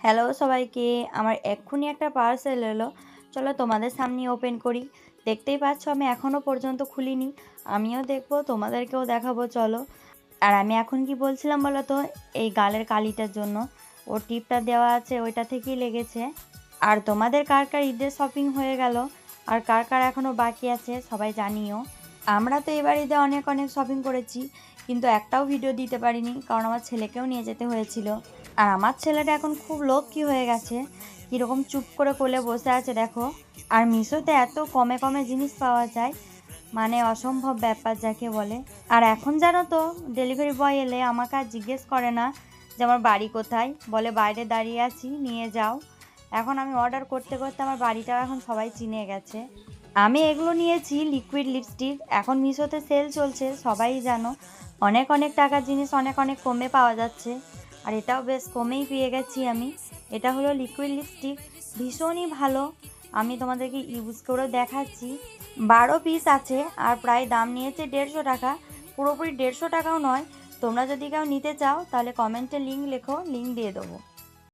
Hello সবাইকে, আমার এক্ষুনি একটা পার্সেল এলো। চলো তোমাদের সামনে ওপেন করি। দেখতেই পাচ্ছ আমি এখনও পর্যন্ত খুলিনি। আমিও দেখবো, তোমাদেরকেও দেখাবো, চলো। আর আমি এখন কি বলছিলাম বলো তো, এই গালের কালিটার জন্য ও টিপটা দেওয়া আছে, ওইটা থেকেই লেগেছে। আর তোমাদের কার কার ঈদের শপিং হয়ে গেল আর কার কার এখনও বাকি আছে সবাই জানিও। আমরা তো এবার ঈদে অনেক অনেক শপিং করেছি, কিন্তু একটাও ভিডিও দিতে পারিনি, কারণ আমার ছেলেকেও নিয়ে যেতে হয়েছিল। আর আমার ছেলেটা এখন খুব লক্ষ্মী হয়ে গেছে, কীরকম চুপ করে কোলে বসে আছে দেখো। আর মিশোতে এত কমে কমে জিনিস পাওয়া যায়, মানে অসম্ভব ব্যাপার যাকে বলে। আর এখন জানো তো, ডেলিভারি বয় এলে আমাকে আর জিজ্ঞেস করে না যে আমার বাড়ি কোথায়, বলে বাইরে দাঁড়িয়ে আছি, নিয়ে যাও। এখন আমি অর্ডার করতে করতে আমার বাড়িটাও এখন সবাই চিনে গেছে। আমি এগুলো নিয়েছি লিকুইড লিপস্টিক, এখন মিশোতে সেল চলছে সবাই জানো। অনেক অনেক টাকার জিনিস অনেক অনেক কমে পাওয়া যাচ্ছে, আর এটাও বেশ কমেই পেয়ে গেছি আমি। এটা হলো লিকুইড লিপস্টিক, ভীষণই ভালো। আমি তোমাদেরকে ইউজ করেও দেখাচ্ছি। 12 পিস আছে আর প্রায় দাম নিয়েছে 150 টাকা। পুরোপুরি 150 টাকাও নয়। তোমরা যদি কেউ নিতে চাও তাহলে কমেন্টে লিঙ্ক লেখো, লিঙ্ক দিয়ে দেবো।